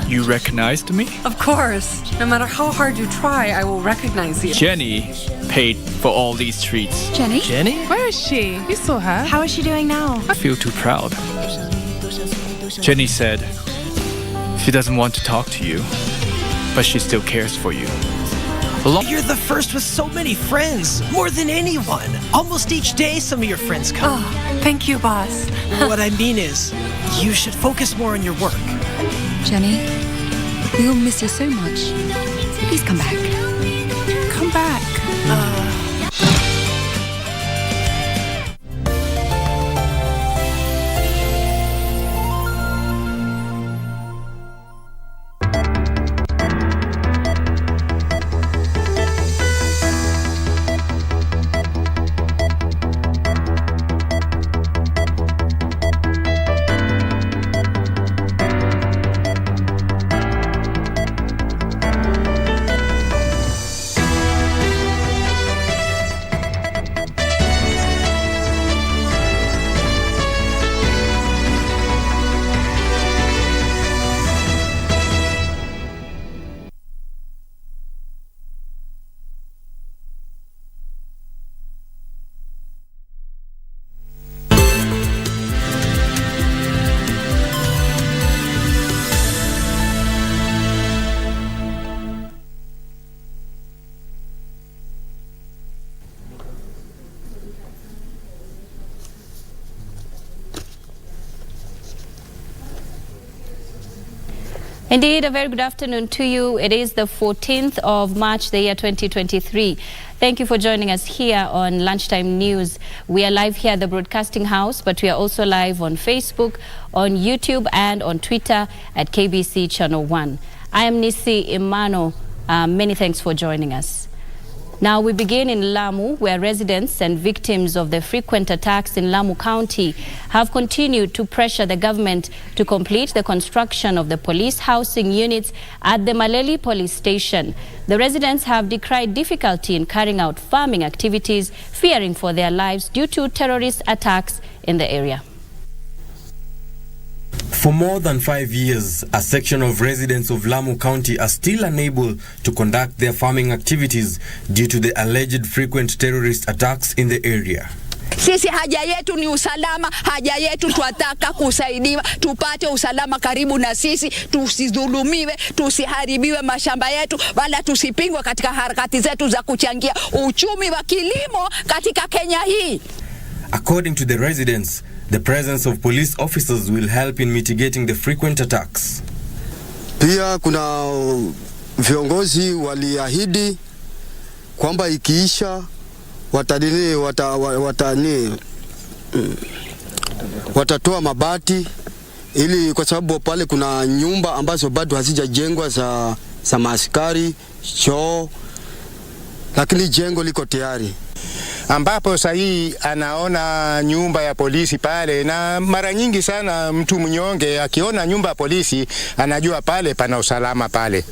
You recognized me? Of course. No matter how hard you try, I will recognize you. Jenny paid for all these treats. Jenny? Jenny? Where is she? You saw her. How is she doing now? I feel too proud. Jenny said she doesn't want to talk to you, but she still cares for you. You're the first with so many friends, more than anyone. Almost each day some of your friends come. Oh, thank you, boss. What I mean is, you should focus more on your work. Jenny, we all miss you so much. Please come back. Come back. Indeed, a very good afternoon to you. It is the 14th of March, the year 2023. Thank you for joining us here on Lunchtime News. We are live here at the Broadcasting House, but we are also live on Facebook, on YouTube, and on Twitter at KBC Channel 1. I am Nisi Imano. Many thanks for joining us. Now we begin in Lamu, where residents and victims of the frequent attacks in Lamu County have continued to pressure the government to complete the construction of the police housing units at the Maleli police station. The residents have decried difficulty in carrying out farming activities, fearing for their lives due to terrorist attacks in the area. For more than 5 years, a section of residents of Lamu County are still unable to conduct their farming activities due to the alleged frequent terrorist attacks in the area. Sisi haja yetu ni usalama, haja yetu tuataka kusaidiwa, tupate usalama karibu na sisi, tusidhulumiwe, tusiharibiwe mashamba yetu, wala tusipingwe katika harakati zetu za kuchangia uchumi wa kilimo katika Kenya hii. According to the residents, the presence of police officers will help in mitigating the frequent attacks. Pia kuna viongozi waliahidi kwamba ikiisha watatoa mabati ili, kwa sababu pale kuna nyumba ambazo bado hazijajengwa za maaskari, choo, lakini jengo liko tayari. Ambapo sahi anaona nyumba ya polisi pale, na mara nyingi sana mtu mnyonge akiona nyumba ya polisi anajua pale pana usalama pale.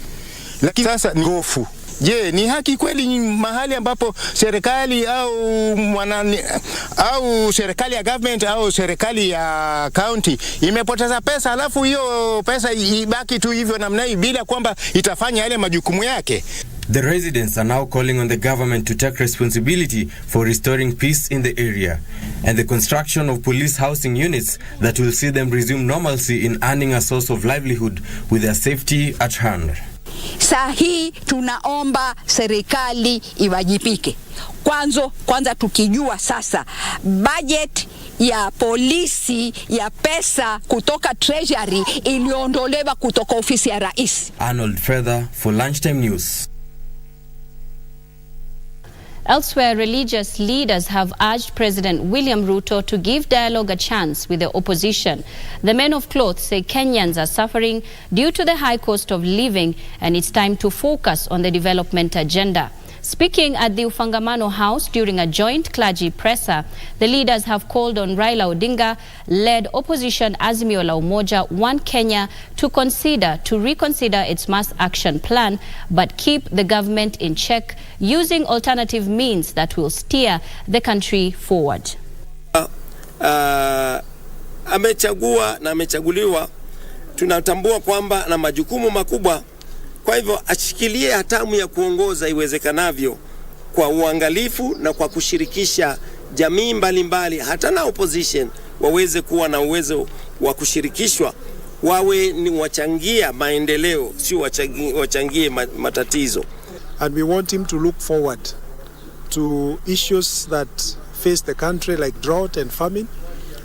Lakini sasa ni hofu. Je, ni haki kweli mahali ambapo serikali au serikali ya government au serikali ya county imepoteza pesa, alafu hiyo pesa ibaki tu hivyo namna hii bila kwamba itafanya yale majukumu yake? The residents are now calling on the government to take responsibility for restoring peace in the area and the construction of police housing units that will see them resume normalcy in earning a source of livelihood with their safety at hand. Sahi tunaomba serikali iwajibike. Kwanza tukijua sasa budget ya polisi ya pesa kutoka treasury iliondolewa kutoka ofisi ya rais. Arnold Feather for Lunchtime News. Elsewhere, religious leaders have urged President William Ruto to give dialogue a chance with the opposition. The men of cloth say Kenyans are suffering due to the high cost of living and it's time to focus on the development agenda. Speaking at the Ufangamano House during a joint clergy presser, the leaders have called on Raila Odinga-led opposition Azimio la Umoja One Kenya to reconsider its mass action plan, but keep the government in check using alternative means that will steer the country forward. Amechagua na amechaguliwa tunatambua kwamba na majukumu makubwa, kwa hivyo ashikilie hatamu ya kuongoza iwezekanavyo kwa uangalifu na kwa kushirikisha jamii mbalimbali, hata na opposition waweze kuwa na uwezo wa kushirikishwa, wawe ni wachangia maendeleo, si wachangie matatizo. And we want him to look forward to issues that face the country like drought and famine,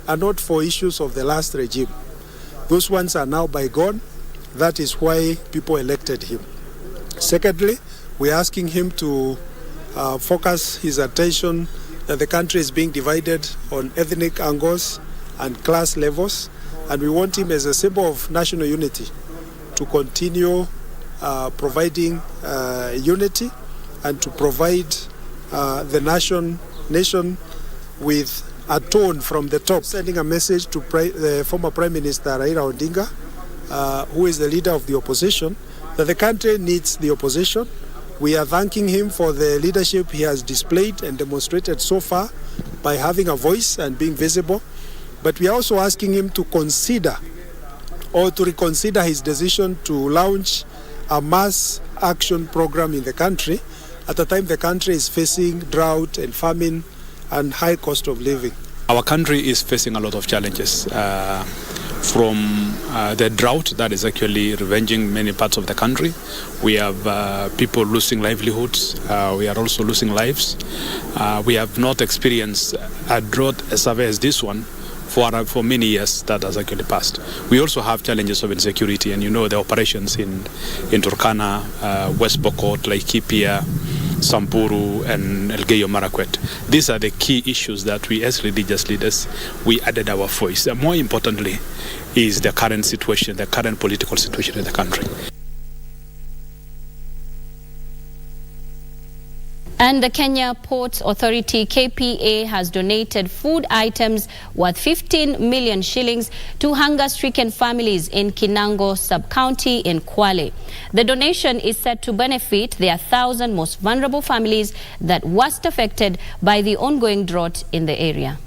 and not for issues of the last regime. Those ones are now bygone. That is why people elected him. Secondly, we're asking him to focus his attention that the country is being divided on ethnic angles and class levels, and we want him as a symbol of national unity to continue providing unity and to provide the nation with a tone from the top, sending a message to the former Prime Minister Raila Odinga, who is the leader of the opposition, that the country needs the opposition. We are thanking him for the leadership he has displayed and demonstrated so far by having a voice and being visible. But we are also asking him to consider or to reconsider his decision to launch a mass action program in the country at a time the country is facing drought and famine and high cost of living. Our country is facing a lot of challenges. From the drought that is actually ravaging many parts of the country. We have people losing livelihoods. We are also losing lives. We have not experienced a drought as severe as this one for many years that has actually passed. We also have challenges of insecurity, and you know the operations in Turkana, West Pokot, Laikipia, Samburu and Elgeyo Marakwet. These are the key issues that we as religious leaders, we added our voice. And more importantly is the current situation, the current political situation in the country. And the Kenya Ports Authority, KPA, has donated food items worth 15 million shillings to hunger-stricken families in Kinango sub-county in Kwale. The donation is set to benefit the 1,000 most vulnerable families that worst affected by the ongoing drought in the area.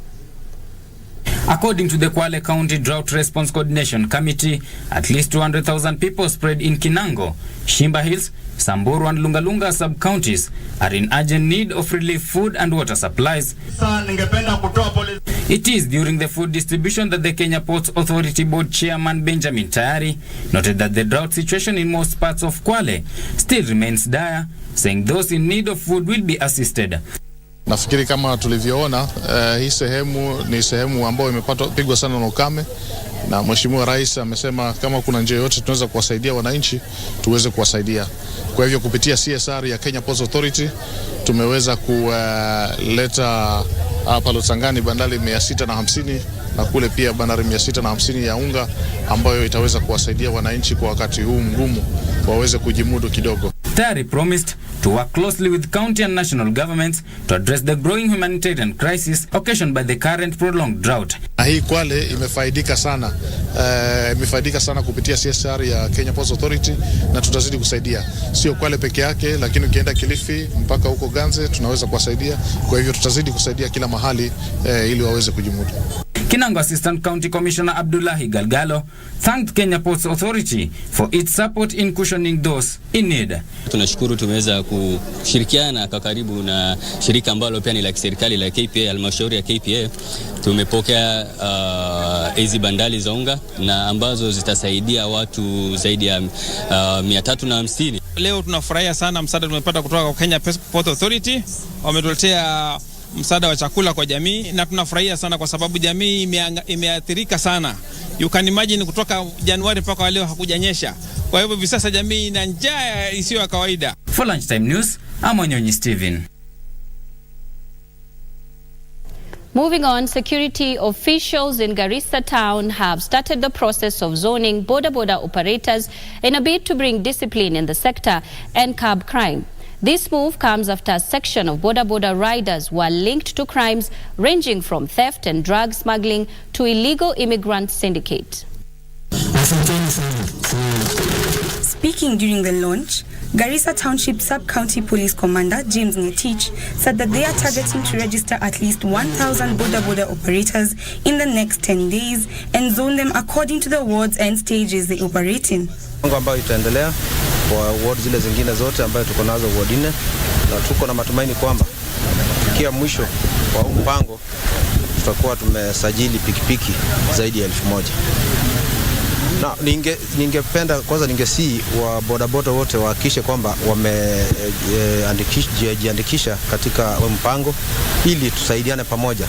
According to the Kwale County Drought Response Coordination Committee, at least 200,000 people spread in Kinango, Shimba Hills, Samburu and Lungalunga sub-counties are in urgent need of relief food and water supplies. It is during the food distribution that the Kenya Ports Authority Board Chairman Benjamin Tayari noted that the drought situation in most parts of Kwale still remains dire, saying those in need of food will be assisted. Nafikiri kama tulivyoona hii sehemu ni sehemu ambayo imepigwa sana na ukame, na Mheshimiwa Rais amesema kama kuna njia yote tunaweza kuwasaidia wananchi tuweze kuwasaidia. Kwa hivyo kupitia CSR ya Kenya Ports Authority tumeweza kuleta hapa Lotsangani bandari 650 na kule pia bandari 650 ya unga ambayo itaweza kuwasaidia wananchi kwa wakati huu mgumu waweze kujimudu kidogo. Tayari promised to work closely with county and national governments to address the growing humanitarian crisis occasioned by the current prolonged drought. Na hii Kwale imefaidika sana kupitia CSR ya Kenya Ports Authority, na tutazidi kusaidia. Sio Kwale peke yake, lakini ukienda Kilifi mpaka huko Ganze tunaweza kuwasaidia. Kwa hivyo tutazidi kusaidia kila mahali ili waweze kujimudu. Kinango Assistant County Commissioner Abdullahi Galgalo thanked Kenya Ports Authority for its support in cushioning those in need. Tunashukuru tumeweza kushirikiana kwa karibu na shirika ambalo pia ni la kiserikali la KPA, halmashauri ya KPA. Tumepokea hizi bandali za unga na ambazo zitasaidia watu zaidi ya 350. Leo tunafurahia sana msaada tumepata kutoka kwa Kenya Ports Authority. Wametuletea msaada wa chakula kwa jamii na tunafurahia sana kwa sababu jamii imeathirika sana. You can imagine kutoka Januari mpaka leo hakujanyesha. Kwa hivyo hivi sasa jamii ina njaa isiyo ya kawaida. For Lunchtime News, I'm Wanyonyi Steven. Moving on, security officials in Garissa town have started the process of zoning boda operators in a bid to bring discipline in the sector and curb crime. This move comes after a section of boda riders were linked to crimes ranging from theft and drug smuggling to illegal immigrant syndicate. Speaking during the launch, Garissa Township Sub-County Police Commander James Ngetich said that they are targeting to register at least 1,000 boda operators in the next 10 days and zone them according to the wards and stages they operate in. Ambayo itaendelea kwa ward zile zingine zote ambayo tuko nazo ward 4, na tuko na matumaini kwamba kufikia mwisho wa mpango tutakuwa tumesajili pikipiki zaidi ya 1,000. Na ningependa kwanza ningesi wa bodaboda wote wahakikishe kwamba wamejiandikisha katika mpango ili tusaidiane pamoja.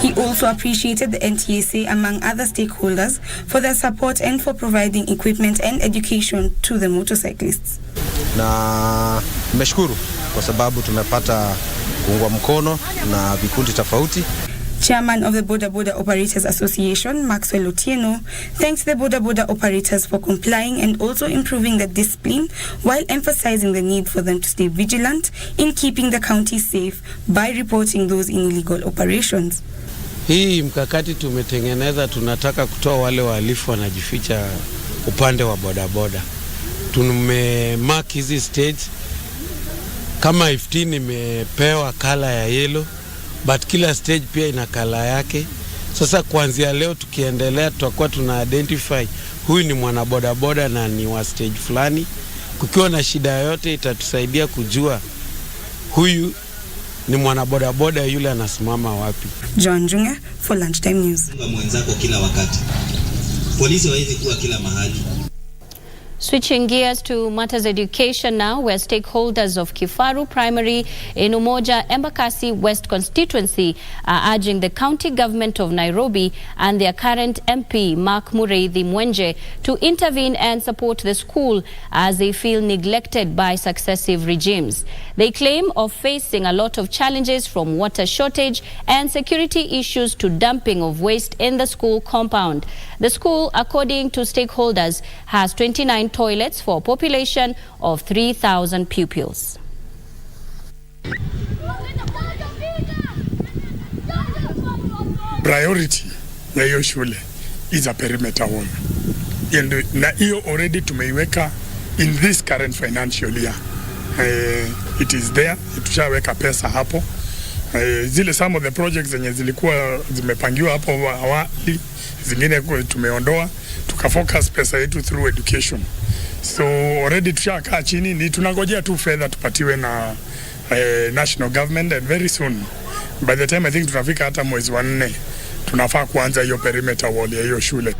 He also appreciated the NTSA among other stakeholders for their support and for providing equipment and education to the motorcyclists. Na nimeshukuru kwa sababu tumepata kuungwa mkono na vikundi tofauti. Chairman of the Boda Operators Association, Maxwell Otieno, thanked the Boda operators for complying and also improving the discipline while emphasizing the need for them to stay vigilant in keeping the county safe by reporting those in illegal operations. Hii mkakati tumetengeneza, tunataka kutoa wale wahalifu wanajificha upande wa bodaboda. Tumemark hizi stage kama 15 imepewa kala ya yellow, but kila stage pia ina kala yake. Sasa kuanzia leo tukiendelea tutakuwa tuna identify huyu ni mwanabodaboda na ni wa stage fulani. Kukiwa na shida yote itatusaidia kujua huyu ni mwanabodaboda yule anasimama wapi. John Junga for Lunchtime News. Mwenzako kila wakati. Polisi hawezi kuwa kila mahali. Switching gears to matters education now, where stakeholders of Kifaru Primary in Umoja Embakasi West constituency are urging the county government of Nairobi and their current MP, Mark Mureithi Mwenje, to intervene and support the school as they feel neglected by successive regimes. They claim of facing a lot of challenges from water shortage and security issues to dumping of waste in the school compound. The school, according to stakeholders, has 29 toilets for a population of 3,000 pupils. Priority ya hiyo shule is a perimeter wall. Na hiyo already tumeiweka in this current financial year. It is there, tushaweka pesa hapo. Zile some of the projects zenye zilikuwa zimepangiwa hapo awali, zingine tumeondoa, tukafocus pesa yetu through education. So already tushakaa chini, ni tunangojea tu fedha tupatiwe na national government, and very soon by the time I think tunafika hata mwezi wa 4 tunafaa kuanza hiyo perimeter wall ya hiyo shule.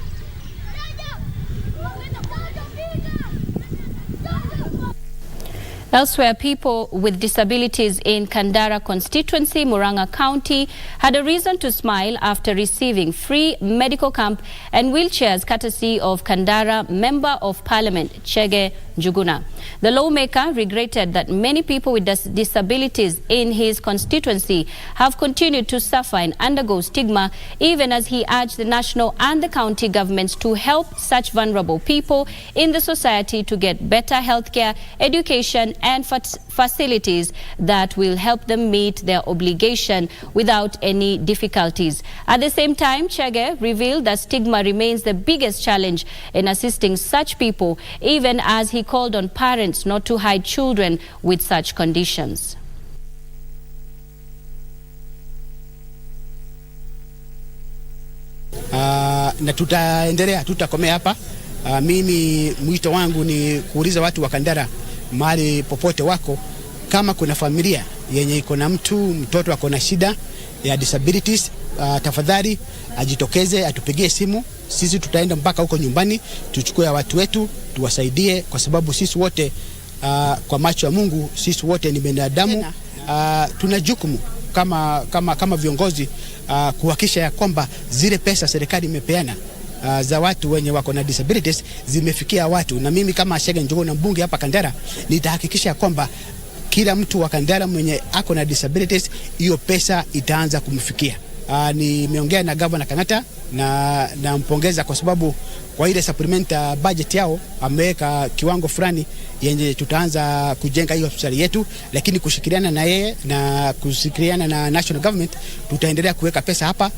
Elsewhere, people with disabilities in Kandara constituency, Murang'a County, had a reason to smile after receiving free medical camp and wheelchairs courtesy of Kandara Member of Parliament, Chege Njuguna. The lawmaker regretted that many people with disabilities in his constituency have continued to suffer and undergo stigma, even as he urged the national and the county governments to help such vulnerable people in the society to get better healthcare, education, and facilities that will help them meet their obligation without any difficulties. At the same time, Chege revealed that stigma remains the biggest challenge in assisting such people, even as he called on parents not to hide children with such conditions. Na tutaendelea, tutakomea hapa. Mimi mwito wangu ni kuuliza watu wa Kandara mahali popote wako, kama kuna familia yenye iko na mtoto ako na shida ya disabilities, tafadhali ajitokeze, atupigie simu. Sisi tutaenda mpaka huko nyumbani, tuchukue watu wetu, tuwasaidie, kwa sababu sisi wote kwa macho ya Mungu, sisi wote ni binadamu. Tuna jukumu kama viongozi kuhakikisha ya kwamba zile pesa serikali imepeana za watu wenye wako na disabilities zimefikia watu. Na mimi kama Chege Njuguna, mbunge hapa Kandara, nitahakikisha kwamba kila mtu wa Kandara mwenye ako na disabilities hiyo pesa itaanza kumfikia. Nimeongea na Governor Kanata na nampongeza kwa sababu kwa ile supplement budget yao ameweka kiwango fulani yenye tutaanza kujenga hiyo hospitali yetu, lakini kushirikiana na yeye na kushirikiana na national government tutaendelea kuweka pesa hapa.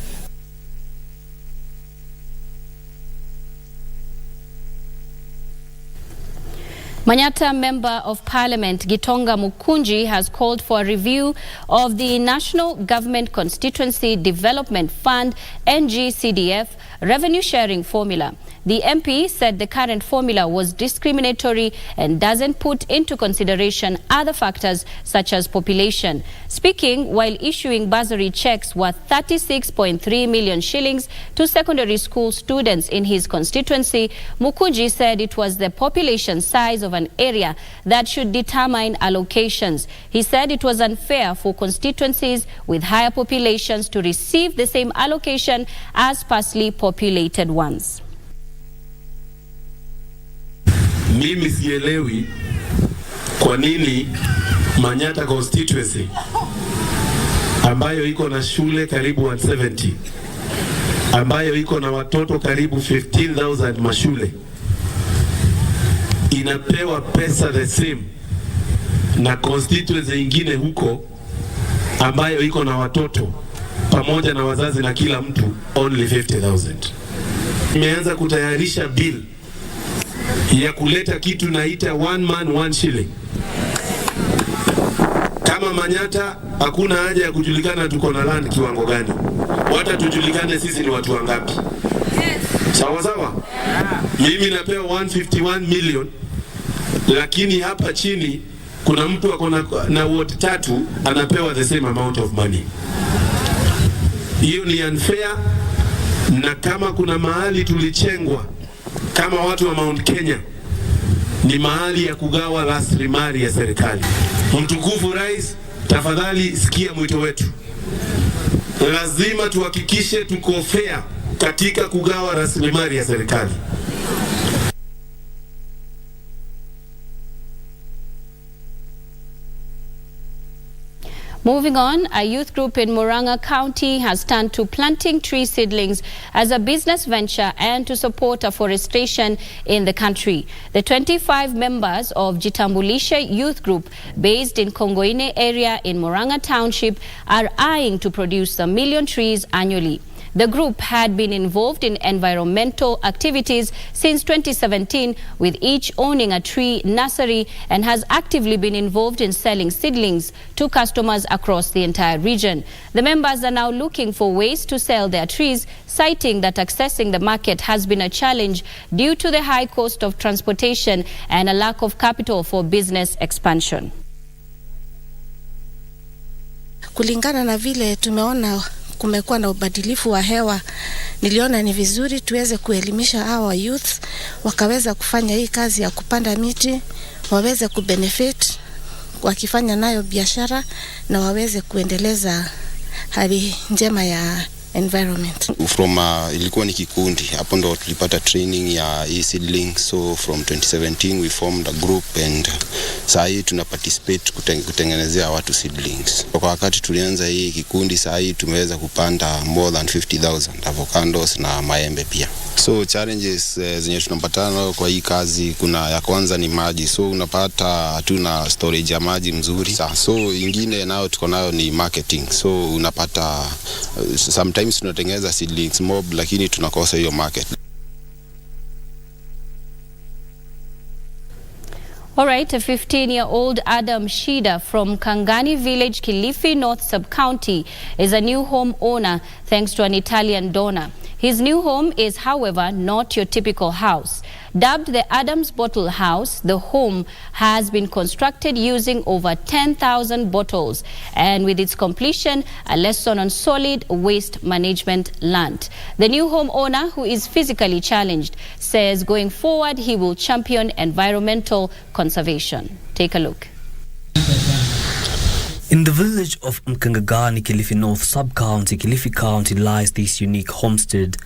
Manyata Member of Parliament Gitonga Mukunji has called for a review of the National Government Constituency Development Fund NG-CDF revenue sharing formula. The MP said the current formula was discriminatory and doesn't put into consideration other factors such as population. Speaking while issuing bursary checks worth 36.3 million shillings to secondary school students in his constituency, Mukunji said it was the population size of an area that should determine allocations. He said it was unfair for constituencies with higher populations to receive the same allocation as sparsely populated ones. Mimi sielewi kwa nini Manyata constituency ambayo iko na shule karibu 170, ambayo iko na watoto karibu 15,000 mashule, inapewa pesa the same na constituency ingine huko ambayo iko na watoto pamoja na wazazi na kila mtu only 50,000. Nimeanza kutayarisha bill ya kuleta kitu naita one man one shilling. Kama Manyata hakuna haja ya kujulikana tuko na land kiwango gani, wacha tujulikane sisi ni watu wangapi. Sawa sawa? Mimi napewa 151 million, lakini hapa chini kuna mtu ako na ward 3 anapewa the same amount of money. Hiyo ni unfair, na kama kuna mahali tulichengwa kama watu wa Mount Kenya ni mahali ya kugawa rasilimali ya serikali. Mtukufu Rais, tafadhali sikia mwito wetu. Lazima tuhakikishe tuko fair katika kugawa rasilimali ya serikali. Moving on, a youth group in Murang'a County has turned to planting tree seedlings as a business venture and to support afforestation in the country. The 25 members of Jitambulisha Youth Group, based in Kongoine area in Murang'a Township, are eyeing to produce 1 million trees annually. The group had been involved in environmental activities since 2017, with each owning a tree nursery, and has actively been involved in selling seedlings to customers across the entire region. The members are now looking for ways to sell their trees, citing that accessing the market has been a challenge due to the high cost of transportation and a lack of capital for business expansion. Kulingana na vile tumeona kumekuwa na ubadilifu wa hewa, niliona ni vizuri tuweze kuelimisha hawa youth wakaweza kufanya hii kazi ya kupanda miti, waweze kubenefit wakifanya nayo biashara, na waweze kuendeleza hali njema ya environment. From ilikuwa ni kikundi, hapo ndo tulipata training ya seedling. So from 2017 we formed a group, and saa hii tuna participate kutengenezea watu seedlings. Kwa wakati tulianza hii kikundi, saa hii tumeweza kupanda more than 50,000 avocados na maembe pia. So challenges zenye tunapatana kwa hii kazi, kuna ya kwanza ni maji. So unapata hatuna storage ya maji mzuri. So ingine nao tuko nayo ni marketing. So unapata sometimes tunatengeneza seedlings mob, lakini tunakosa hiyo market. All right, a 15-year-old Adam Shida from Kangani Village, Kilifi North Sub-County is a new home owner thanks to an Italian donor. His new home is, however, not your typical house. Dubbed the Adams Bottle House, the home has been constructed using over 10,000 bottles, and with its completion, a lesson on solid waste management learnt. The new home owner, who is physically challenged, says going forward he will champion environmental conservation. Take a look. In the village of Mkangagani, Kilifi North Sub-County, Kilifi County, lies this unique homestead.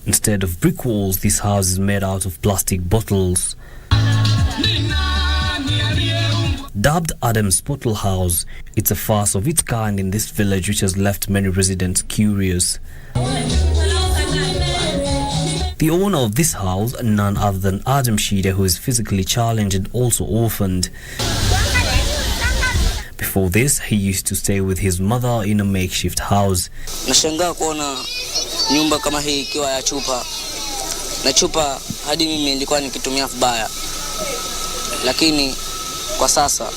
Instead of brick walls, this house is made out of plastic bottles. Dubbed Adams Bottle House, it's a first of its kind in this village, which has left many residents curious. The owner of this house, none other than Adam Shida, who is physically challenged and also orphaned. Before this, he used to stay with his mother in a makeshift house. Nashangaa kuona nyumba kama hii ikiwa ya chupa, na chupa hadi mimi nilikuwa nikitumia vibaya, lakini kwa sasa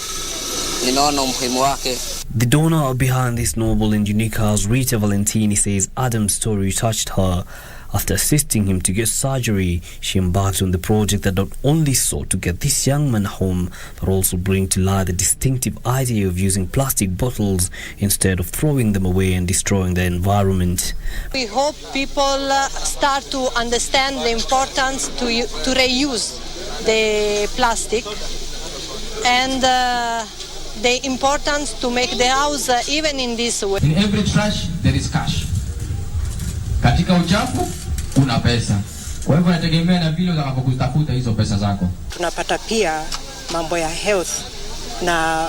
nimeona umuhimu wake. The donor behind this noble and unique cause, Rita Valentini, says Adam's story touched her. After assisting him to get surgery, she embarked on the project that not only sought to get this young man home, but also bring to light the distinctive idea of using plastic bottles instead of throwing them away and destroying the environment. We hope people start to understand the importance to reuse the plastic and the importance to make the house even in this way. In every trash there is cash. Katika uchafu kuna pesa. Kwa hivyo nategemea na vile utakapokutafuta hizo pesa zako. Tunapata pia mambo ya health na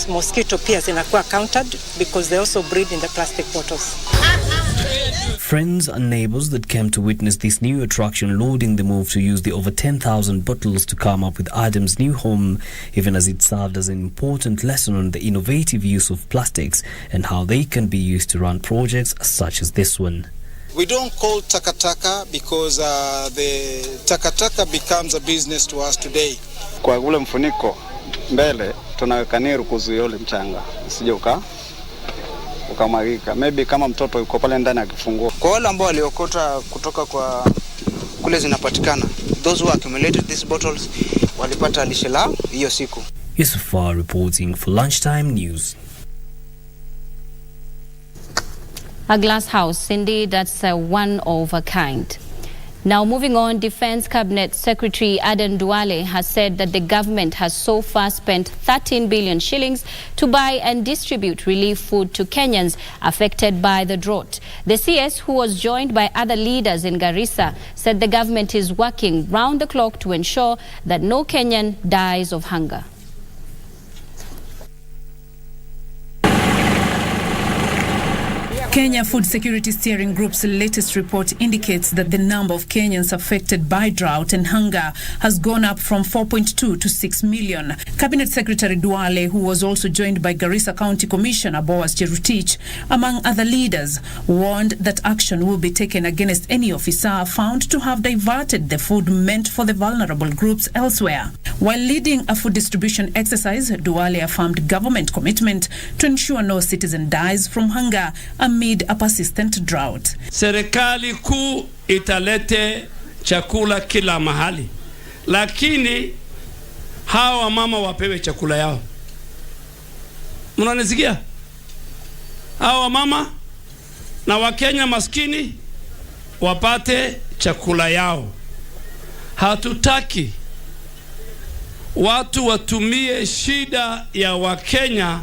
mosquito pia zinakuwa counted because they also breed in the plastic bottles. Friends and neighbors that came to witness this new attraction lauding the move to use the over 10,000 bottles to come up with Adam's new home, even as it served as an important lesson on the innovative use of plastics and how they can be used to run projects such as this one. We don't call takataka because the takataka becomes a business to us today. Kwa ule mfuniko mbele tunaweka niru kuzuia ule mchanga usije ukamwagika. Maybe kama mtoto yuko pale ndani akifungua. Kwa wale ambao waliokota kutoka kwa kule zinapatikana, those who accumulated these bottles walipata lishe lao hiyo siku. Yusufar reporting for Lunchtime News. A glass house, indeed, that's one of a kind. Now, moving on, Defense Cabinet Secretary Aden Duale has said that the government has so far spent 13 billion shillings to buy and distribute relief food to Kenyans affected by the drought. The CS, who was joined by other leaders in Garissa, said the government is working round the clock to ensure that no Kenyan dies of hunger. Kenya Food Security Steering Group's latest report indicates that the number of Kenyans affected by drought and hunger has gone up from 4.2 to 6 million. Cabinet Secretary Duale, who was also joined by Garissa County Commissioner Boaz Cherutich, among other leaders, warned that action will be taken against any officer found to have diverted the food meant for the vulnerable groups elsewhere. While leading a food distribution exercise, Duale affirmed government commitment to ensure no citizen dies from hunger amid a persistent drought. Serikali kuu italete chakula kila mahali, lakini hawa mama wapewe chakula yao. Mnanisikia? Hawa mama na Wakenya maskini wapate chakula yao. Hatutaki watu watumie shida ya Wakenya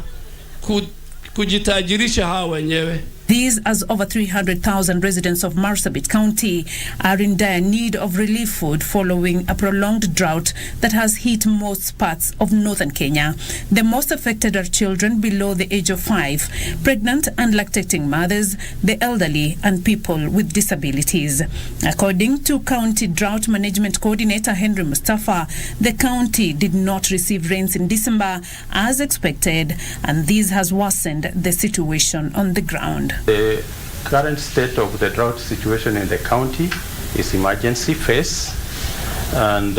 kujitajirisha hawa wenyewe. These, as over 300,000 residents of Marsabit County are in dire need of relief food following a prolonged drought that has hit most parts of northern Kenya. The most affected are children below the age of 5, pregnant and lactating mothers, the elderly, and people with disabilities. According to County Drought Management Coordinator Henry Mustafa, the county did not receive rains in December as expected, and this has worsened the situation on the ground. The current state of the drought situation in the county is emergency phase, and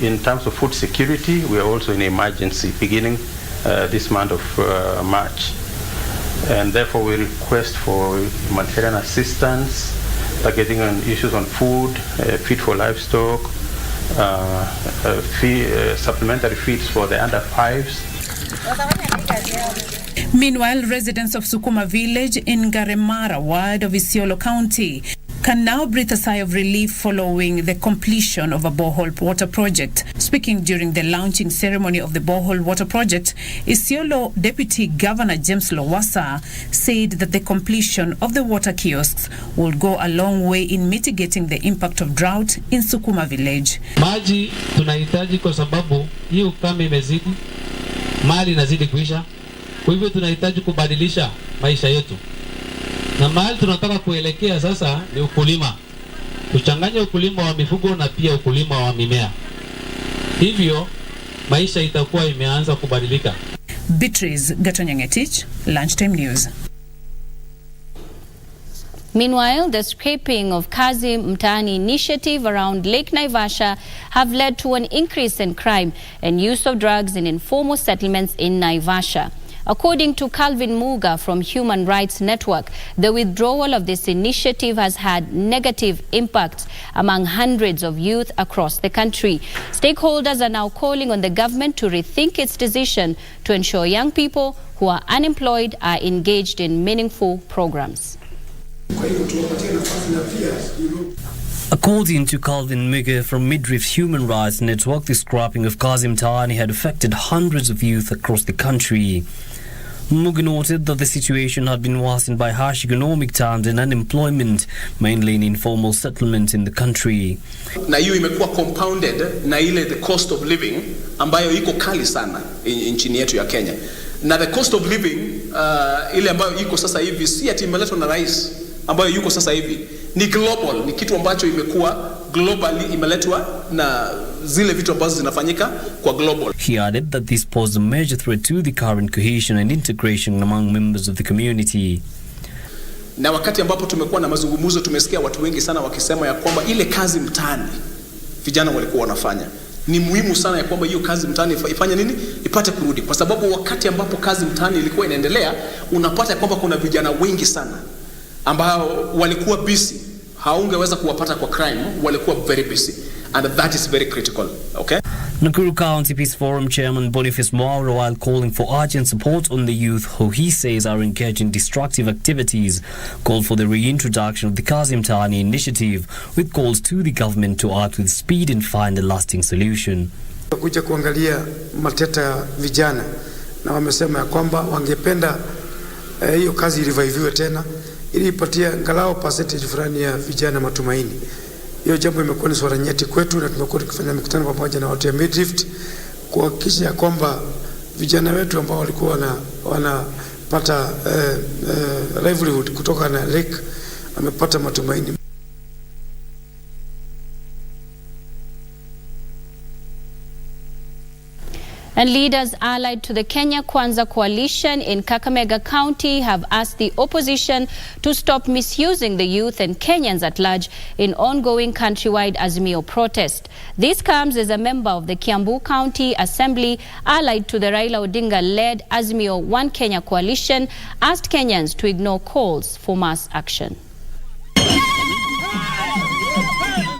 in terms of food security, we are also in emergency beginning this month of March, and therefore we request for humanitarian assistance, targeting on issues on food, feed for livestock, supplementary feeds for the under 5s. Meanwhile, residents of Sukuma village in Garemara ward of Isiolo County can now breathe a sigh of relief following the completion of a borehole water project. Speaking during the launching ceremony of the borehole water project, Isiolo Deputy Governor James Lowassa said that the completion of the water kiosks will go a long way in mitigating the impact of drought in Sukuma village. Maji tunahitaji kwa sababu hii ukame imezidi, mali inazidi kuisha. Kwa hivyo tunahitaji kubadilisha maisha yetu. Na mahali tunataka kuelekea sasa ni ukulima. Kuchanganya ukulima wa mifugo na pia ukulima wa mimea. Hivyo maisha itakuwa imeanza kubadilika. Beatrice Gatonyangetich, Lunchtime News. Meanwhile, the scrapping of Kazi Mtaani initiative around Lake Naivasha have led to an increase in crime and use of drugs in informal settlements in Naivasha. According to Calvin Muga from Human Rights Network, the withdrawal of this initiative has had negative impacts among hundreds of youth across the country. Stakeholders are now calling on the government to rethink its decision to ensure young people who are unemployed are engaged in meaningful programs. According to Calvin Muga from Midriff Human Rights Network, the scrapping of Kazi Mtaani had affected hundreds of youth across the country. Muga noted that the situation had been worsened by harsh economic times and unemployment, mainly in informal settlements in the country. Na hiyo imekuwa compounded na ile the cost of living ambayo iko kali sana nchini yetu ya Kenya. Na the cost of living ile ambayo iko sasa hivi si ati imeletwa na rais ambayo yuko sasa hivi, ni global, ni kitu ambacho imekuwa globally imeletwa na zile vitu ambazo zinafanyika kwa global. He added that this posed a major threat to the current cohesion and integration among members of the community. Na wakati ambapo tumekuwa na mazungumzo, tumesikia watu wengi sana wakisema ya kwamba ile kazi mtaani vijana walikuwa wanafanya ni muhimu sana, ya kwamba hiyo kazi mtaani ifanye nini, ipate kurudi, kwa sababu wakati ambapo kazi mtaani ilikuwa inaendelea, unapata kwamba kuna vijana wengi sana ambao walikuwa busy, haungeweza kuwapata kwa crime, walikuwa very busy, and that is very critical. Okay. Nakuru County Peace Forum Chairman Boniface Mwaura, while calling for urgent support on the youth who he says are engaged in destructive activities, called for the reintroduction of the Kazi Mtaani initiative, with calls to the government to act with speed and find a lasting solution. Kuja kuangalia mateta ya vijana, na wamesema ya kwamba wangependa hiyo kazi reviviwe tena ili ipatie angalau percentage fulani ya vijana matumaini. Hiyo jambo imekuwa ni swala nyeti kwetu, na tumekuwa tukifanya mikutano pamoja na watu ya Midrift kuhakikisha kwamba vijana wetu ambao walikuwa wanapata livelihood kutoka na lake wamepata matumaini. And leaders allied to the Kenya Kwanza coalition in Kakamega County have asked the opposition to stop misusing the youth and Kenyans at large in ongoing countrywide Azimio protest. This comes as a member of the Kiambu County Assembly allied to the Raila Odinga-led Azimio One Kenya coalition asked Kenyans to ignore calls for mass action.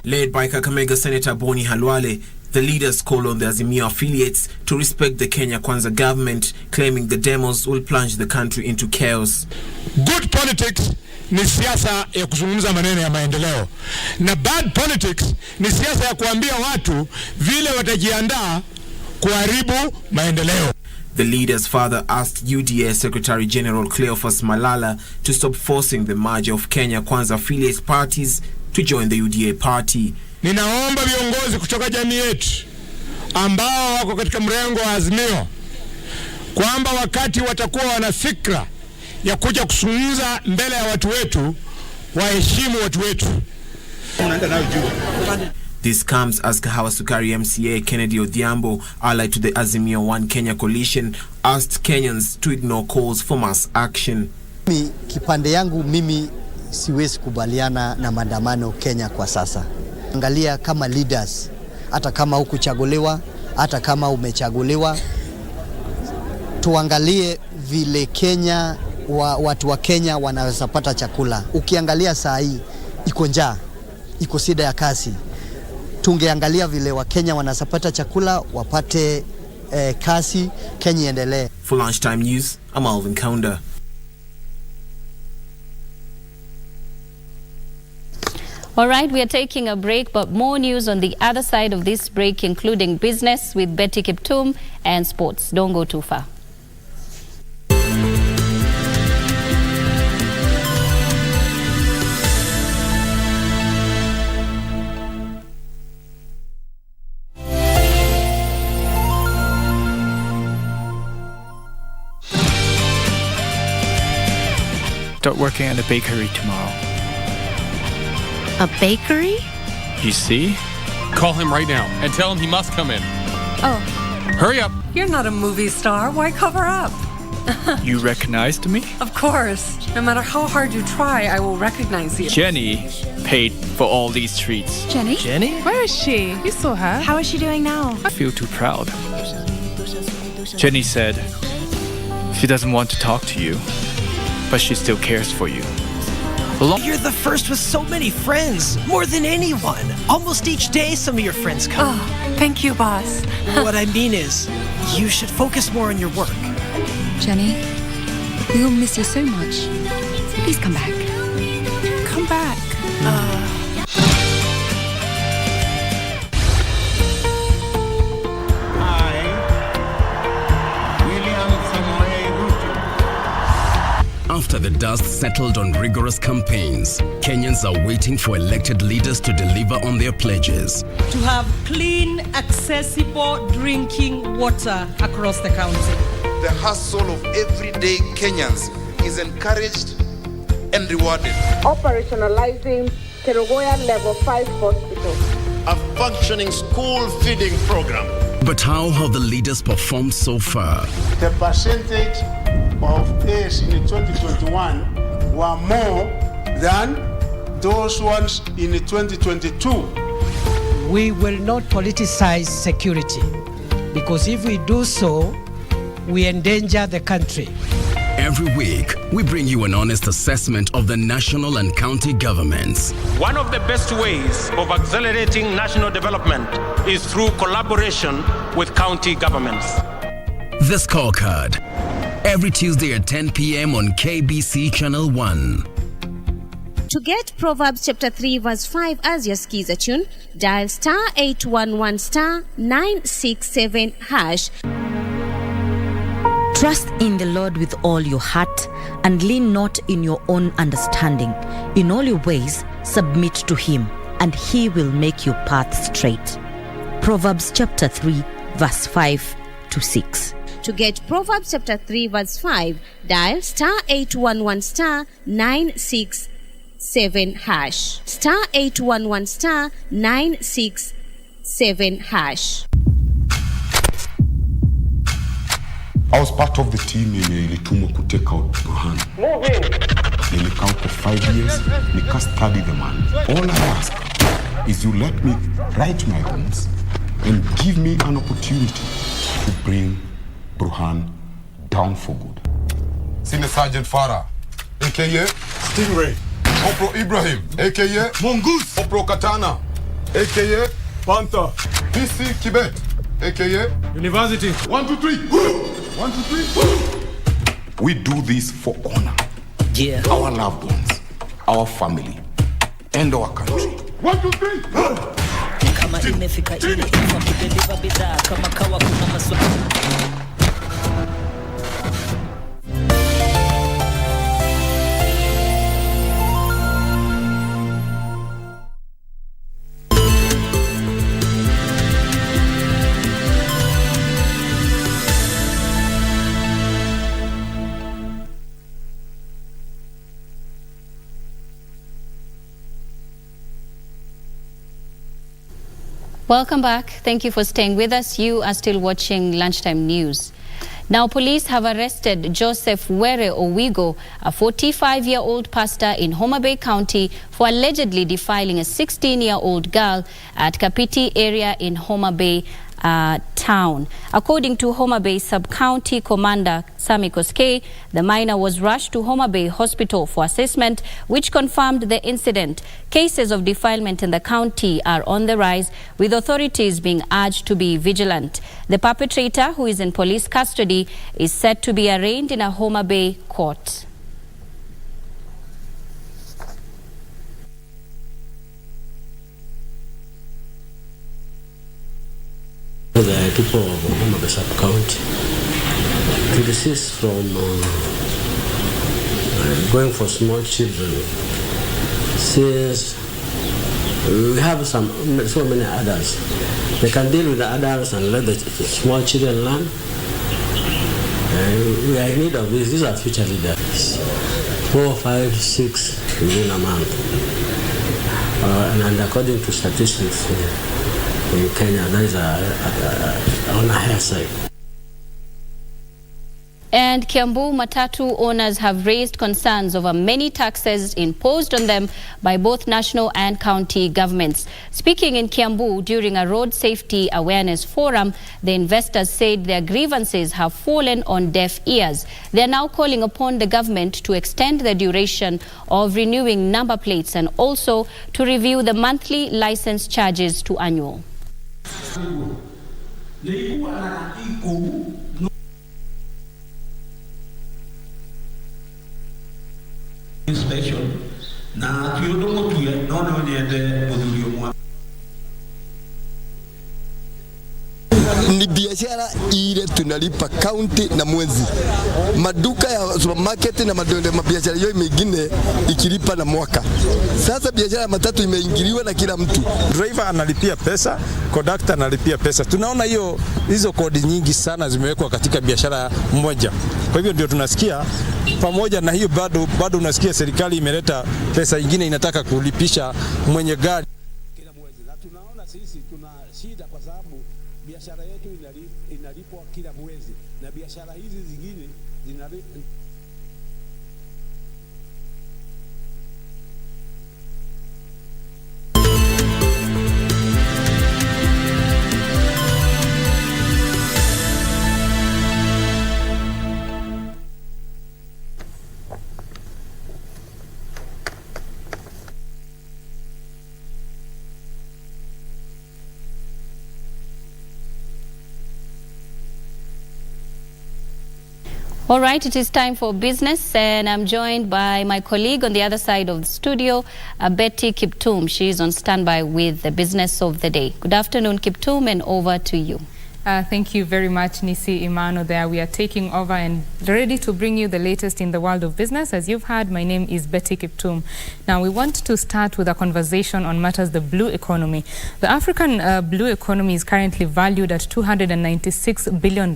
Led by Kakamega Senator Boni Halwale, the leaders call on the Azimio affiliates to respect the Kenya Kwanza government, claiming the demos will plunge the country into chaos. Good politics ni siasa ya kuzungumza maneno ya maendeleo, na bad politics ni siasa ya kuambia watu vile watajiandaa kuharibu maendeleo. The leaders further asked UDA Secretary General Cleophas Malala to stop forcing the merger of Kenya Kwanza affiliate parties to join the UDA party. Ninaomba viongozi kutoka jamii yetu ambao wako katika mrengo wa Azimio kwamba wakati watakuwa wana fikra ya kuja kuzungumza mbele ya watu wetu, waheshimu watu wetu. This comes as Kahawa Sukari MCA Kennedy Odhiambo, allied to the Azimio One Kenya coalition, asked Kenyans to ignore calls for mass action. Kipande yangu mimi siwezi kubaliana na maandamano Kenya kwa sasa. Angalia kama leaders, hata kama hukuchaguliwa, hata kama umechaguliwa, tuangalie vile Kenya watu wa Kenya wanaweza pata chakula. Ukiangalia saa hii iko njaa, iko shida ya kazi. Tungeangalia vile wa Kenya wanaweza pata chakula, wapate kazi, Kenya iendelee. For Lunchtime News, I'm Alvin Kaunda. All right, we are taking a break, but more news on the other side of this break, including business with Betty Kiptum and sports. Don't go too far. Start working at a bakery tomorrow. A bakery? You see? Call him right now and tell him he must come in. Oh. Hurry up. You're not a movie star. Why cover up? You recognized me? Of course. No matter how hard you try, I will recognize you. Jenny paid for all these treats. Jenny? Jenny? Where is she? You saw her. How is she doing now? I feel too proud. Jenny said she doesn't want to talk to you, but she still cares for you. You're the first with so many friends, more than anyone. Almost each day some of your friends come. Oh, thank you, boss. What I mean is, you should focus more on your work. Jenny, we all miss you so much. Please come back. Come back. After the dust settled on rigorous campaigns, Kenyans are waiting for elected leaders to deliver on their pledges. To have clean, accessible drinking water across the county. The hustle of everyday Kenyans is encouraged and rewarded. Operationalizing Kerugoya Level 5 Hospital. A functioning school feeding program. But how have the leaders performed so far? The percentage of AIDS in 2021 were more than those ones in 2022. We will not politicize security, because if we do so, we endanger the country. Every week, we bring you an honest assessment of the national and county governments. One of the best ways of accelerating national development is through collaboration with county governments. The Scorecard, every Tuesday at 10 p.m. on KBC Channel 1. To get Proverbs chapter 3 verse 5 as your skiza tune, dial *811 *967 hash. Trust in the Lord with all your heart and lean not in your own understanding. In all your ways, submit to Him, and He will make your path straight. Proverbs chapter 3 verse 5 to 6. To get Proverbs chapter 3 verse 5, dial *811 *967 hash. *811 *967 hash. I was part of the team yenye ilitumwa ku take out Burhan. Nilikaa for 5 years, nika study the man. All I ask is you let me right my wrongs and give me an opportunity to bring Burhan down for good. Senior Sergeant Farah, aka Stingray, Opro Ibrahim, aka Mongoose, Opro Katana, aka Panther, PC Kibet, aka University. 1, 2, 3. 1, 2, 3. We do this for honor. Yeah. Our loved ones, our family, and our country. 1, 2, 3. Kama imefika ile info kudeliver bidhaa kama kawa kuna maswali. Welcome back. Thank you for staying with us. You are still watching Lunchtime News. Now, police have arrested Joseph Were Owigo, a 45-year-old pastor in Homa Bay County, for allegedly defiling a 16-year-old girl at Kapiti area in Homa Bay town. According to Homa Bay Sub-County Commander Sami Koskei, the minor was rushed to Homa Bay Hospital for assessment, which confirmed the incident. Cases of defilement in the county are on the rise, with authorities being urged to be vigilant. The perpetrator, who is in police custody, is set to be arraigned in a Homa Bay court. The people of Homa Bay Sub-County to desist from going for small children, since we have so many adults. They can deal with the adults and let the small children learn. We are in need of this. These are future leaders. 4, 5, 6 within a month. And according to statistics in Kenya, that is on a higher side. And Kiambu Matatu owners have raised concerns over many taxes imposed on them by both national and county governments. Speaking in Kiambu during a road safety awareness forum, the investors said their grievances have fallen on deaf ears. They are now calling upon the government to extend the duration of renewing number plates and also to review the monthly license charges to annual. Inspection na tuyodomo tuye naona niende budhurio mwa ni biashara ile tunalipa county na mwezi. Maduka ya supermarket na mabiashara yote mengine ikilipa na mwaka. Sasa biashara ya matatu imeingiliwa na kila mtu. Driver analipia pesa, conductor analipia pesa. Tunaona hizo kodi nyingi sana zimewekwa katika biashara moja. Kwa hivyo ndio tunasikia pamoja na hiyo bado unasikia serikali imeleta pesa nyingine inataka kulipisha mwenye gari kila mwezi. Na tunaona sisi tuna shida kwa sababu biashara yetu inalipwa kila mwezi na biashara hizi zingine zinalipwa. All right, it is time for business, and I'm joined by my colleague on the other side of the studio, Betty Kiptum. She is on standby with the business of the day. Good afternoon, Kiptum, and over to you. Thank you very much, Nisi Imano. There we are taking over and ready to bring you the latest in the world of business. As you've heard, my name is Betty Kiptum. Now we want to start with a conversation on matters the blue economy. The African blue economy is currently valued at $296 billion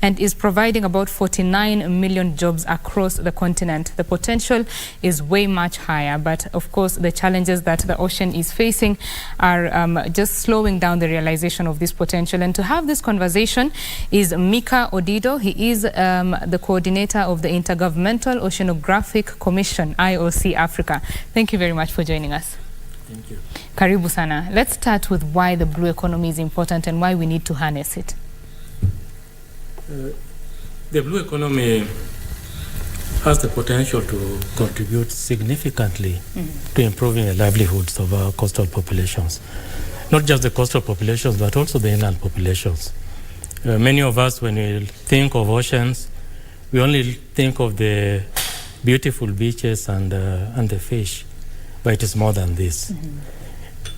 and is providing about 49 million jobs across the continent. The potential is way much higher, but of course the challenges that the ocean is facing are just slowing down the realization of this potential. And to have this conversation is Mika Odido. He is the coordinator of the Intergovernmental Oceanographic Commission, IOC Africa. Thank you very much for joining us. Thank you. Karibu sana. Let's start with why the blue economy is important and why we need to harness it. The blue economy has the potential to contribute significantly to improving the livelihoods of our coastal populations. Not just the coastal populations, but also the inland populations. Many of us, when we think of oceans, we only think of the beautiful beaches and the fish, but it is more than this.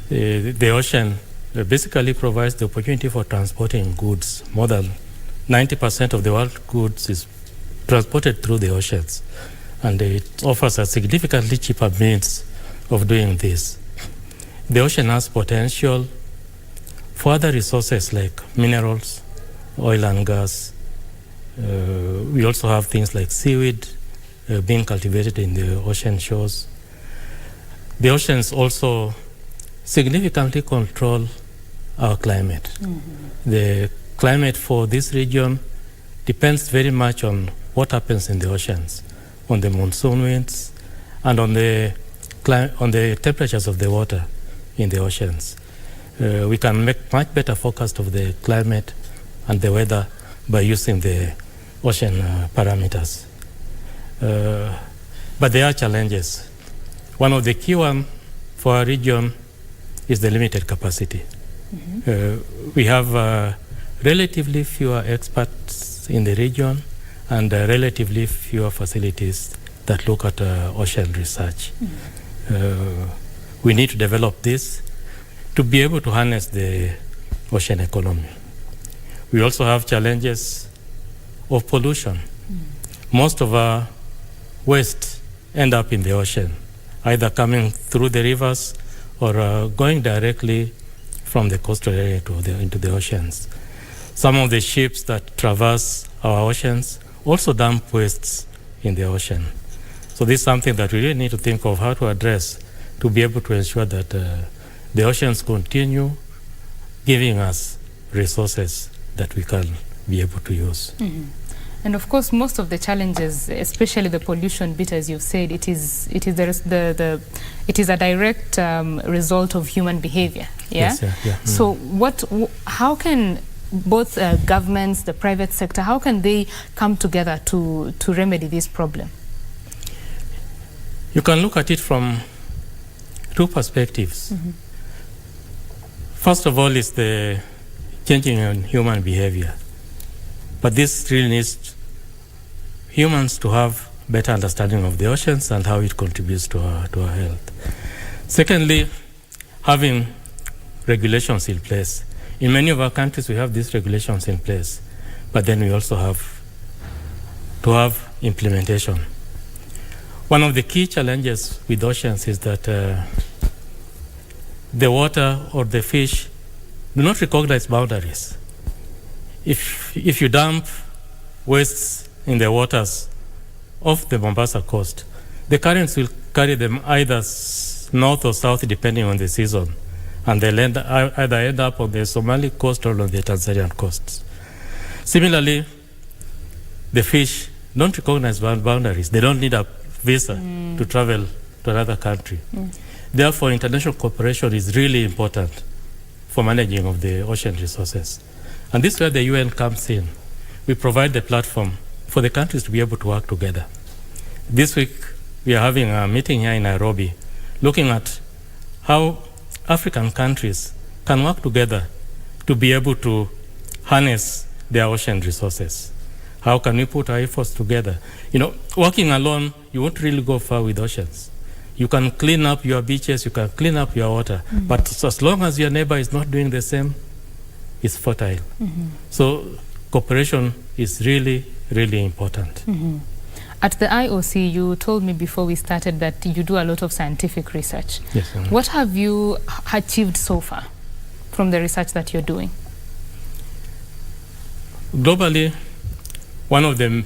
The ocean basically provides the opportunity for transporting goods. More than 90% of the world's goods is transported through the oceans, and it offers a significantly cheaper means of doing this. The ocean has potential for other resources like minerals, oil and gas. We also have things like seaweed being cultivated in the ocean shores. The oceans also significantly control our climate. The climate for this region depends very much on what happens in the oceans, on the monsoon winds, and on the temperatures of the water in the oceans. We can make much better forecast of the climate and the weather by using the ocean parameters. But there are challenges. One of the key ones for our region is the limited capacity. We have relatively fewer experts in the region and relatively fewer facilities that look at ocean research. We need to develop this to be able to harness the ocean economy. We also have challenges of pollution. Most of our waste end up in the ocean, either coming through the rivers or going directly from the coastal area into the oceans. Some of the ships that traverse our oceans also dump wastes in the ocean. So this is something that we really need to think of how to address to be able to ensure that the oceans continue giving us resources that we can be able to use. And of course, most of the challenges, especially the pollution bit, as you've said, it is a direct result of human behavior. Yeah. Yes, yeah. So how can both governments, the private sector, how can they come together to remedy this problem? You can look at it from two perspectives. First of all is the changing in human behavior. But this really needs humans to have better understanding of the oceans and how it contributes to our health. Secondly, having regulations in place. In many of our countries, we have these regulations in place, but then we also have to have implementation. One of the key challenges with oceans is that the water or the fish do not recognize boundaries. If you dump wastes in the waters off the Mombasa coast, the currents will carry them either north or south depending on the season, and they'll either end up on the Somali coast or on the Tanzanian coasts. Similarly, the fish don't recognize boundaries. They don't need a visa to travel to another country. Therefore, international cooperation is really important for managing of the ocean resources. And this is where the UN comes in. We provide the platform for the countries to be able to work together. This week, we are having a meeting here in Nairobi, looking at how African countries can work together to be able to harness their ocean resources. How can we put our efforts together? You know, working alone, you won't really go far with oceans. You can clean up your beaches, you can clean up your water, but as long as your neighbor is not doing the same, it's fertile. So cooperation is really, really important. At the IOC, you told me before we started that you do a lot of scientific research. Yes. What have you achieved so far from the research that you're doing? Globally, one of the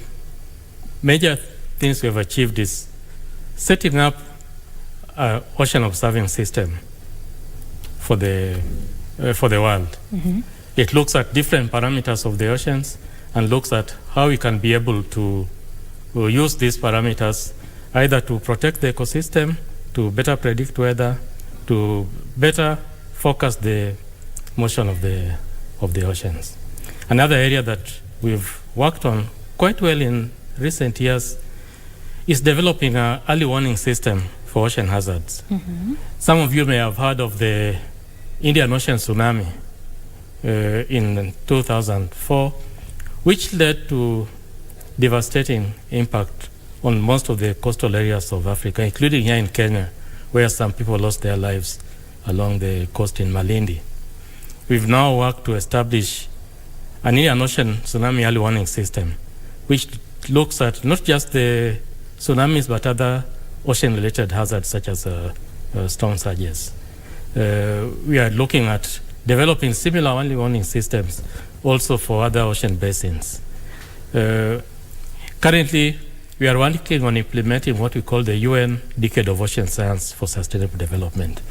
major things we've achieved is setting up an ocean observing system for the world. It looks at different parameters of the oceans and looks at how we can be able to use these parameters either to protect the ecosystem, to better predict weather, to better focus the motion of the oceans. Another area that we've worked on quite well in recent years is developing an early warning system for ocean hazards. Some of you may have heard of the Indian Ocean tsunami in 2004, which led to devastating impact on most of the coastal areas of Africa, including here in Kenya, where some people lost their lives along the coast in Malindi. We've now worked to establish an Indian Ocean tsunami early warning system, which looks at not just the tsunamis, but other ocean-related hazards such as storm surges. We are looking at developing similar early warning systems also for other ocean basins. Currently, we are working on implementing what we call the UN Decade of Ocean Science for Sustainable Development.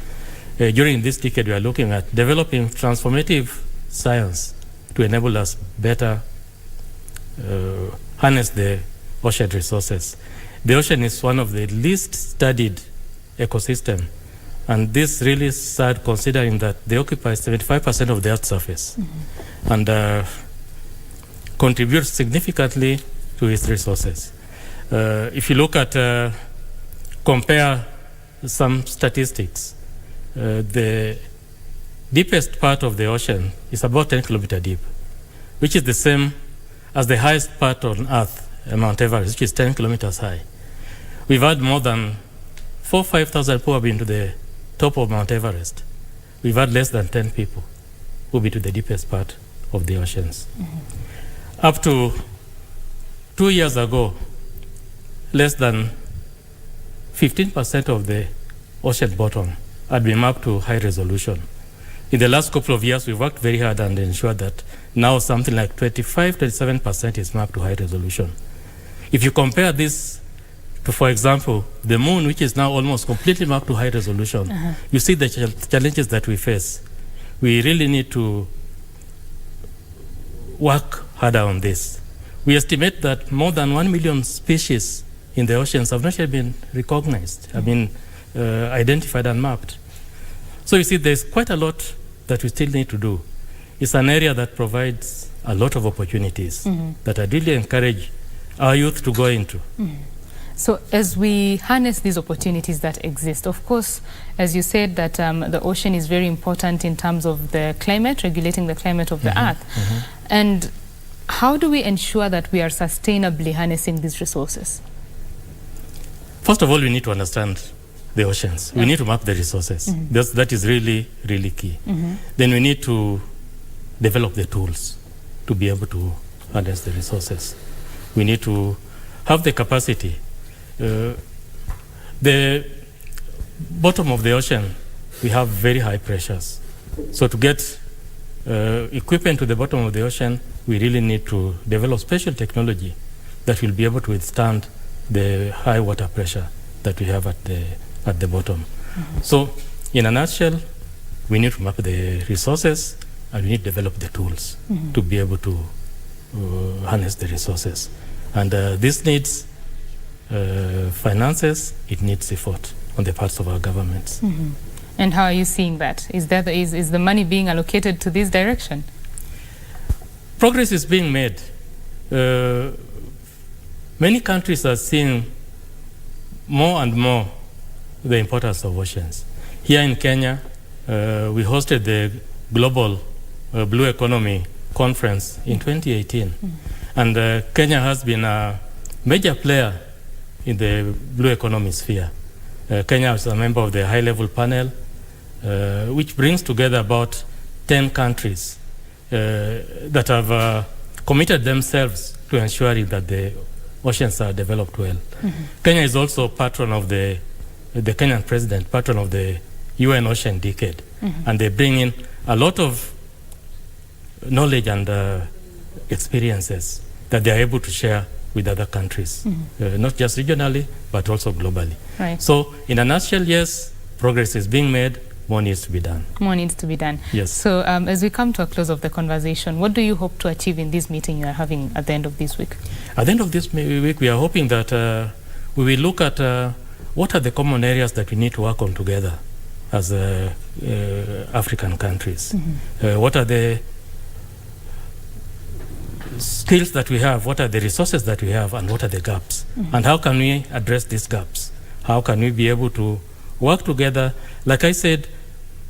During this decade, we are looking at developing transformative science to enable us better harness the ocean resources. The ocean is one of the least studied ecosystem, and this really is sad considering that they occupy 75% of the Earth's surface and contribute significantly to its resources. If you look at, compare some statistics, the deepest part of the ocean is about 10 kilometers deep, which is the same as the highest part on Earth, Mount Everest, which is 10 kilometers high. We've had more than 4,000-5,000 people have been to the top of Mount Everest. We've had less than 10 people who've been to the deepest part of the oceans. Up to 2 years ago, less than 15% of the ocean bottom had been mapped to high resolution. In the last couple of years, we've worked very hard and ensured that now something like 25-27% is mapped to high resolution. If you compare this to, for example, the moon, which is now almost completely mapped to high resolution, you see the challenges that we face. We really need to work harder on this. we estimate that more than 1 million species in the oceans have not yet been recognized, have been identified and mapped. So you see, there's quite a lot that we still need to do. It's an area that provides a lot of opportunities that I really encourage our youth to go into. So as we harness these opportunities that exist, of course, as you said, that the ocean is very important in terms of the climate, regulating the climate of the earth. And how do we ensure that we are sustainably harnessing these resources? First of all, we need to understand the oceans. We need to map the resources. That is really, really key. Then we need to develop the tools to be able to harness the resources. We need to have the capacity. The bottom of the ocean, we have very high pressures. So to get equipment to the bottom of the ocean, we really need to develop special technology that will be able to withstand the high water pressure that we have at the bottom. So in a nutshell, we need to map the resources and we need to develop the tools to be able to harness the resources. And this needs finances, it needs effort on the parts of our governments. And how are you seeing that? Is the money being allocated to this direction? Progress is being made. Many countries are seeing more and more the importance of oceans. Here in Kenya, we hosted the Global Blue Economy Conference in 2018. And Kenya has been a major player in the blue economy sphere. Kenya is a member of the high-level panel, which brings together about 10 countries that have committed themselves to ensuring that the oceans are developed well. Kenya is also patron of the Kenyan president, patron of the UN Ocean Decade. And they bring in a lot of knowledge and experiences that they are able to share with other countries, not just regionally, but also globally. Right. So in a nutshell, yes, progress is being made, more needs to be done. More needs to be done. Yes. So as we come to a close of the conversation, what do you hope to achieve in this meeting you are having at the end of this week? At the end of this week, we are hoping that we will look at what are the common areas that we need to work on together as African countries. What are the skills that we have, what are the resources that we have, and what are the gaps? And how can we address these gaps? How can we be able to work together? Like I said,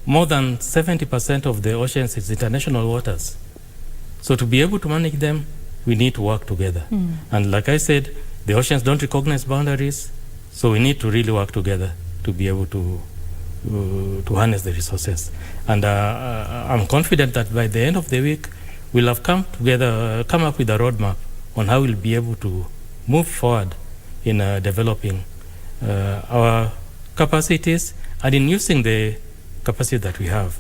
more than 70% of the oceans is international waters. So to be able to manage them, we need to work together. And like I said, the oceans don't recognize boundaries, so we need to really work together to be able to harness the resources. And I'm confident that by the end of the week, we'll have come up with a roadmap on how we'll be able to move forward in developing our capacities and in using the capacity that we have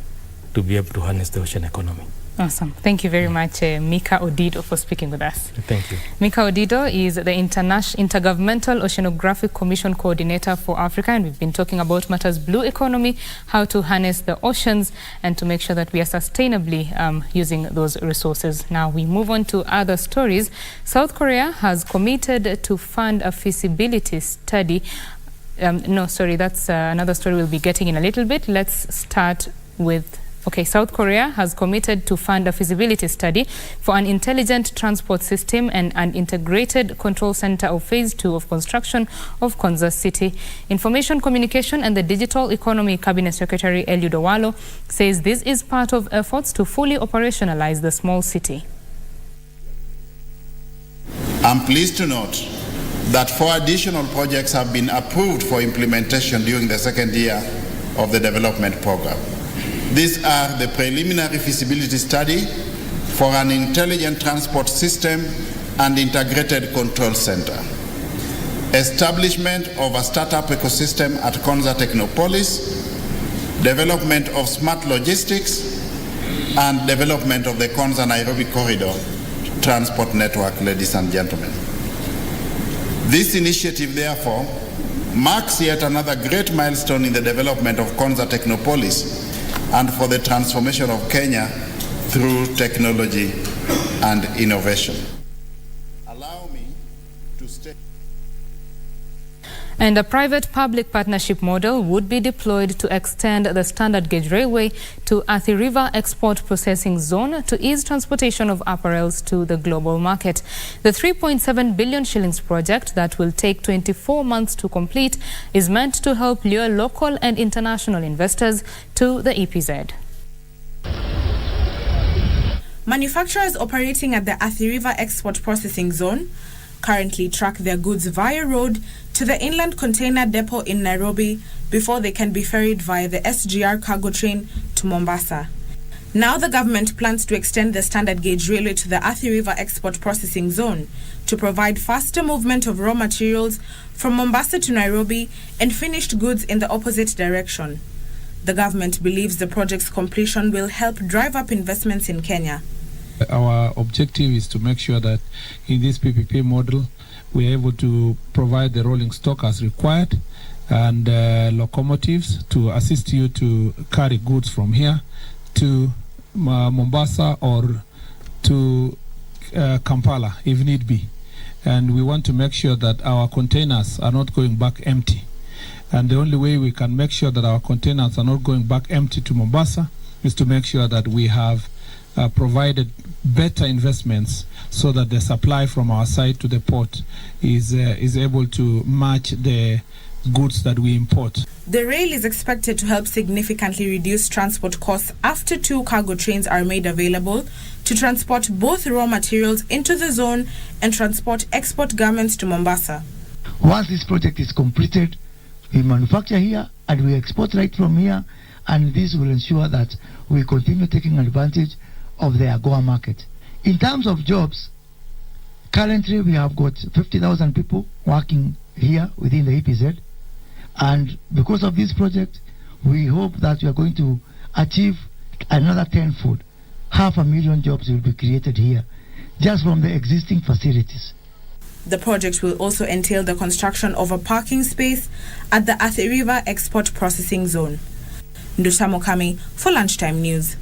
to be able to harness the ocean economy. Awesome. Thank you very much, Mika Odido, for speaking with us. Thank you. Mika Odido is the Intergovernmental Oceanographic Commission Coordinator for Africa, and we've been talking about matters blue economy, how to harness the oceans, and to make sure that we are sustainably using those resources. Now we move on to other stories. South Korea has committed to fund a feasibility study. That's another story we'll be getting in a little bit. Let's start with... South Korea has committed to fund a feasibility study for an intelligent transport system and an integrated control center of Phase 2 of construction of Konza City. Information Communication and the Digital Economy Cabinet Secretary Eliud Owalo says this is part of efforts to fully operationalize the small city. I'm pleased to note that 4 additional projects have been approved for implementation during the second year of the development program. These are the preliminary feasibility study for an intelligent transport system and integrated control center, establishment of a startup ecosystem at Konza Technopolis, development of smart logistics, and development of the Konza-Nairobi corridor transport network, ladies and gentlemen. This initiative, therefore, marks yet another great milestone in the development of Konza Technopolis and for the transformation of Kenya through technology and innovation. And a private-public partnership model would be deployed to extend the standard gauge railway to Athi River Export Processing Zone to ease transportation of apparels to the global market. The 3.7 billion shillings project that will take 24 months to complete is meant to help lure local and international investors to the EPZ. Manufacturers operating at the Athi River Export Processing Zone currently track their goods via road to the inland container depot in Nairobi before they can be ferried via the SGR cargo train to Mombasa. Now the government plans to extend the standard gauge railway to the Athi River Export Processing Zone to provide faster movement of raw materials from Mombasa to Nairobi and finished goods in the opposite direction. The government believes the project's completion will help drive up investments in Kenya. Our objective is to make sure that in this PPP model, we are able to provide the rolling stock as required and locomotives to assist you to carry goods from here to Mombasa or to Kampala if need be. And we want to make sure that our containers are not going back empty. And the only way we can make sure that our containers are not going back empty to Mombasa is to make sure that we have provided better investments so that the supply from our side to the port is able to match the goods that we import. The rail is expected to help significantly reduce transport costs after 2 cargo trains are made available to transport both raw materials into the zone and transport export garments to Mombasa. Once this project is completed, we manufacture here and we export right from here, and this will ensure that we continue taking advantage of the AGOA market. In terms of jobs, currently we have got 50,000 people working here within the EPZ, and because of this project, we hope that we are going to achieve another tenfold. 500,000 jobs will be created here, just from the existing facilities. The project will also entail the construction of a parking space at the Athi River Export Processing Zone. Nduta Mokami for Lunchtime News.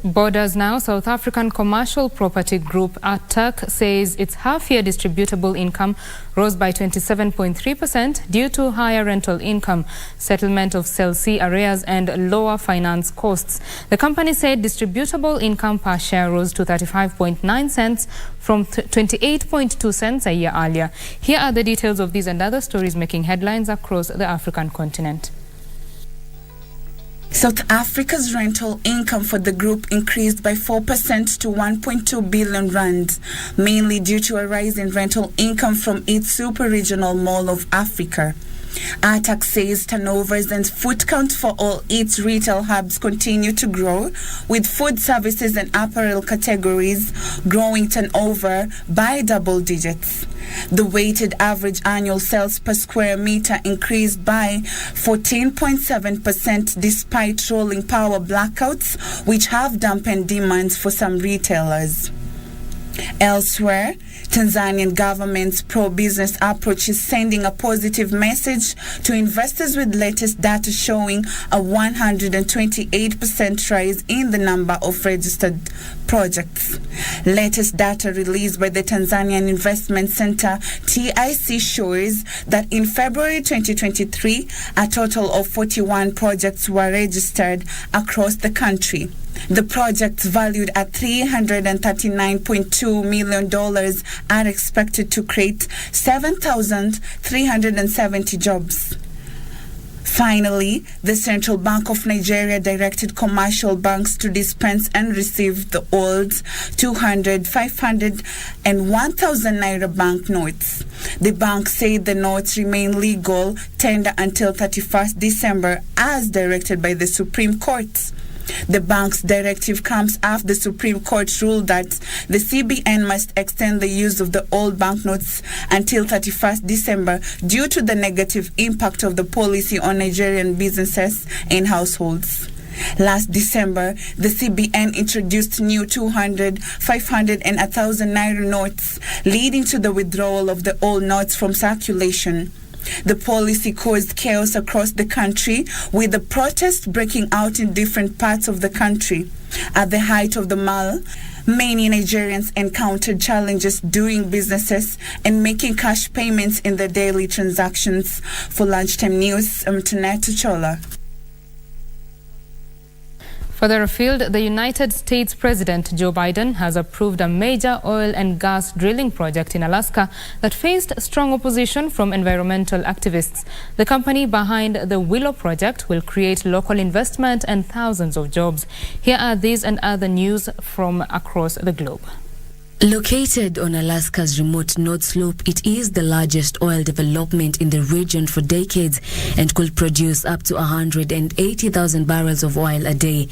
Borders now. South African commercial property group ATAC says its half-year distributable income rose by 27.3% due to higher rental income, settlement of Cell C arrears and lower finance costs. The company said distributable income per share rose to 35.9 cents from 28.2 cents a year earlier. Here are the details of these and other stories making headlines across the African continent. South Africa's rental income for the group increased by 4% to 1.2 billion rand, mainly due to a rise in rental income from its super-regional Mall of Africa. ATAC says turnovers and foot count for all its retail hubs continue to grow, with food services and apparel categories growing turnover by double digits. The weighted average annual sales per square meter increased by 14.7% despite rolling power blackouts, which have dampened demands for some retailers. Elsewhere, Tanzanian government's pro-business approach is sending a positive message to investors, with latest data showing a 128% rise in the number of registered projects. Latest data released by the Tanzanian Investment Center TIC shows that in February 2023, a total of 41 projects were registered across the country. The projects, valued at $339.2 million, are expected to create 7,370 jobs. Finally, the Central Bank of Nigeria directed commercial banks to dispense and receive the old 200, 500 and 1,000 Naira banknotes. The bank said the notes remain legal tender until 31st December as directed by the Supreme Court. The bank's directive comes after the Supreme Court ruled that the CBN must extend the use of the old banknotes until 31st December due to the negative impact of the policy on Nigerian businesses and households. Last December, the CBN introduced new 200, 500 and 1,000 Naira notes, leading to the withdrawal of the old notes from circulation. The policy caused chaos across the country, with the protests breaking out in different parts of the country. At the height of the mal, many Nigerians encountered challenges doing businesses and making cash payments in their daily transactions. For Lunchtime News, I'm Matatu Chola. Further afield, the United States President Joe Biden has approved a major oil and gas drilling project in Alaska that faced strong opposition from environmental activists. The company behind the Willow project will create local investment and thousands of jobs. Here are these and other news from across the globe. Located on Alaska's remote North Slope, it is the largest oil development in the region for decades and could produce up to 180,000 barrels of oil a day.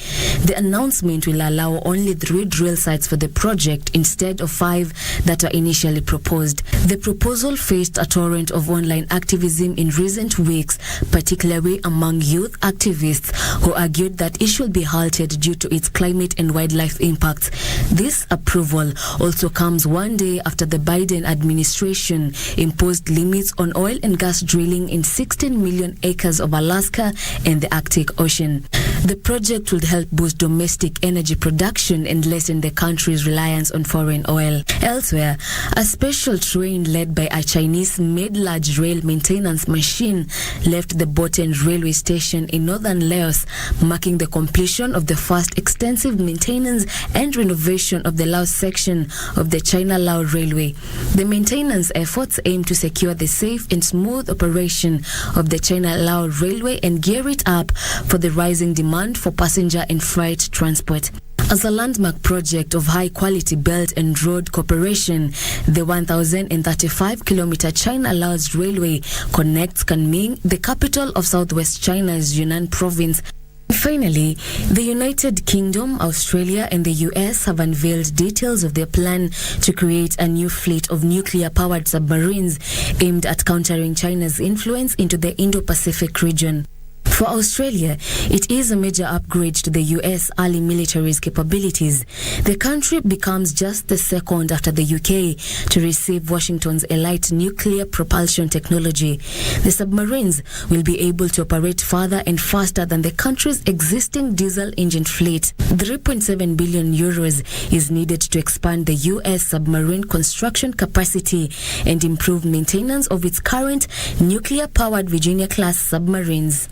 The announcement will allow only 3 drill sites for the project instead of 5 that were initially proposed. The proposal faced a torrent of online activism in recent weeks, particularly among youth activists who argued that it should be halted due to its climate and wildlife impacts. This approval also comes one day after the Biden administration imposed limits on oil and gas drilling in 16 million acres of Alaska and the Arctic Ocean. The project would help boost domestic energy production and lessen the country's reliance on foreign oil. Elsewhere, a special train led by a Chinese-made large rail maintenance machine left the Boten railway station in northern Laos, marking the completion of the first extensive maintenance and renovation of the Laos section of the China-Lao Railway. The maintenance efforts aim to secure the safe and smooth operation of the China-Lao Railway and gear it up for the rising demand for passenger and freight transport. As a landmark project of high-quality belt and road cooperation, the 1,035-kilometer China-Laos Railway connects Kunming, the capital of southwest China's Yunnan province. Finally, the United Kingdom, Australia and the US have unveiled details of their plan to create a new fleet of nuclear-powered submarines aimed at countering China's influence into the Indo-Pacific region. For Australia, it is a major upgrade to the US early military's capabilities. The country becomes just the second after the UK to receive Washington's elite nuclear propulsion technology. The submarines will be able to operate further and faster than the country's existing diesel engine fleet. 3.7 billion euros is needed to expand the US submarine construction capacity and improve maintenance of its current nuclear-powered Virginia-class submarines.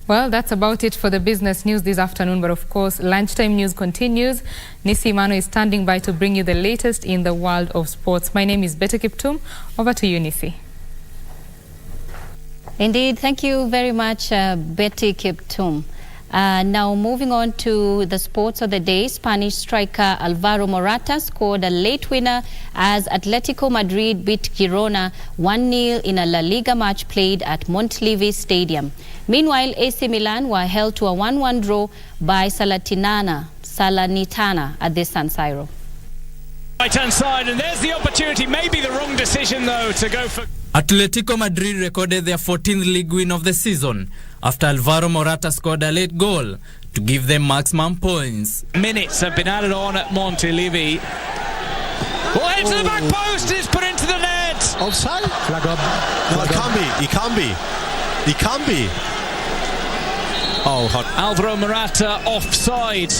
Well, that's about it for the business news this afternoon, but of course, Lunchtime News continues. Nisi Imano is standing by to bring you the latest in the world of sports. My name is Betty Kiptum. Over to you, Nisi. Indeed, thank you very much, Betty Kiptum. Now moving on to the sports of the day, Spanish striker Alvaro Morata scored a late winner as Atletico Madrid beat Girona 1-0 in a La Liga match played at Montilivi Stadium. Meanwhile, AC Milan were held to a 1-1 draw by Salernitana at the San Siro. Right-hand side, and there's the opportunity, maybe the wrong decision though, to go for... Atletico Madrid recorded their 14th league win of the season after Alvaro Morata scored a late goal to give them maximum points. Minutes have been added on at Montilivi. Well, head to the back post, is put into the net. Offside? Flag up. No, it can't be. It can't be. Oh, Alvaro Morata offside.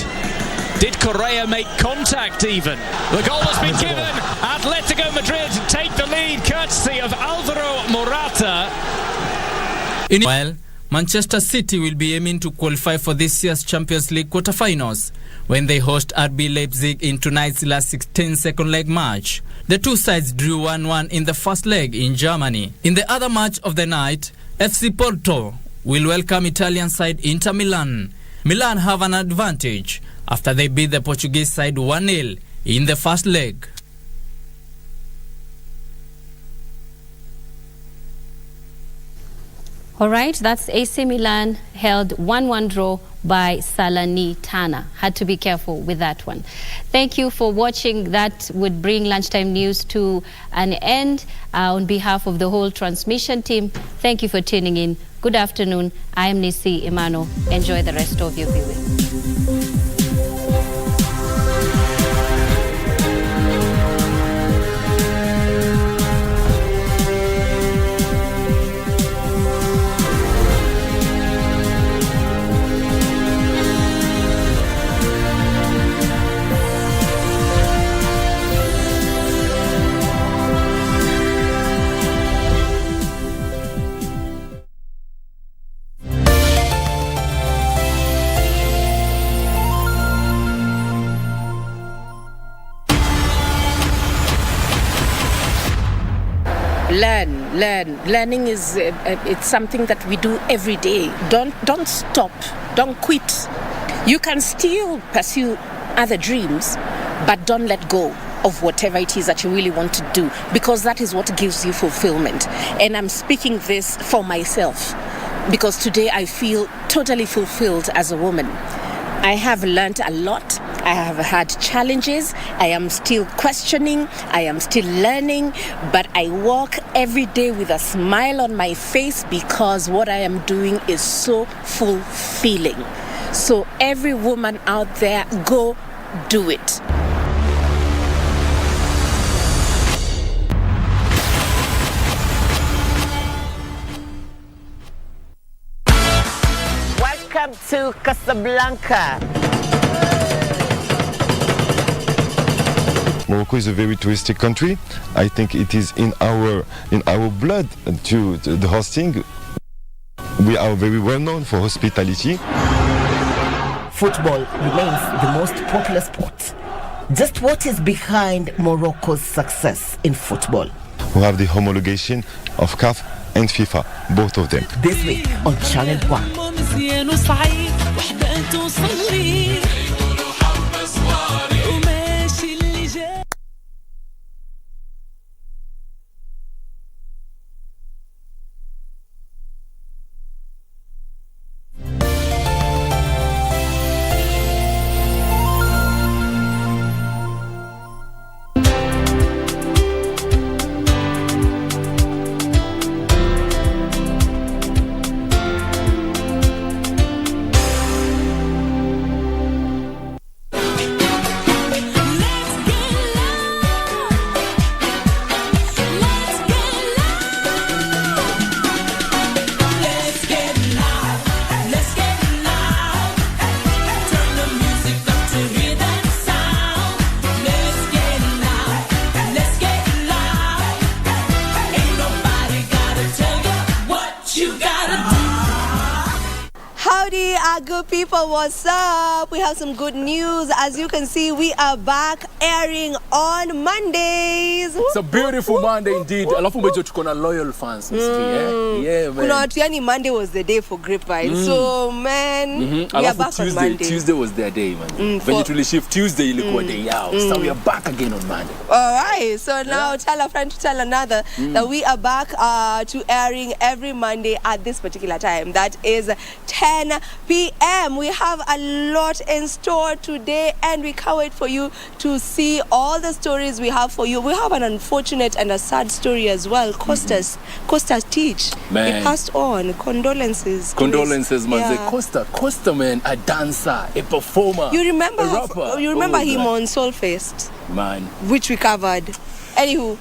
Did Correa make contact even? The goal has been given. Atletico Madrid take the lead courtesy of Alvaro Morata. Meanwhile, Manchester City will be aiming to qualify for this year's Champions League quarterfinals when they host RB Leipzig in tonight's last 16 second leg match. The two sides drew 1-1 in the first leg in Germany. In the other match of the night, FC Porto will welcome Italian side Inter Milan. Milan have an advantage after they beat the Portuguese side 1-0 in the first leg. All right, that's AC Milan held 1-1 draw by Salernitana. Had to be careful with that one. Thank you for watching. That would bring Lunchtime News to an end. On behalf of the whole transmission team, thank you for tuning in. Good afternoon. I am Nisi Imano. Enjoy the rest of your viewing. Learning is it's something that we do every day. Don't stop. Don't quit. You can still pursue other dreams, but don't let go of whatever it is that you really want to do, because that is what gives you fulfillment. And I'm speaking this for myself, because today I feel totally fulfilled as a woman. I have learned a lot. I have had challenges. I am still questioning. I am still learning. But I walk every day with a smile on my face, because what I am doing is so fulfilling. So every woman out there, go do it. Welcome to Casablanca. Morocco is a very touristic country. I think it is in our blood to the hosting. We are very well known for hospitality. Football remains the most popular sport. Just what is behind Morocco's success in football? We have the homologation of CAF and FIFA, both of them. This week on Channel 1. Good people, what's up? We have some good news. As you can see, we are back airing on Mondays. It's a beautiful Monday indeed. Alafu mbejo tuko na loyal fans msikie. Yeah, man. Kuna watu yani Monday was the day for Grapevine. So man, we are back on Monday. Tuesday was their day, man. When you truly shift Tuesday ilikuwa day yao. So we are back again on Monday. Alright, so now tell a friend to tell another that we are back to airing every Monday at this particular time. That is 10 p.m. We have a lot in store today, and we can't wait for you to see all the stories we have for you. We have an unfortunate and a sad story as well. Costa's Teach. Man. He passed on. Condolences. Condolences, man. Yeah. Costa, man, a dancer, a performer, you remember a rapper. You remember him on Soulfest? Man. Which we covered. Anywho,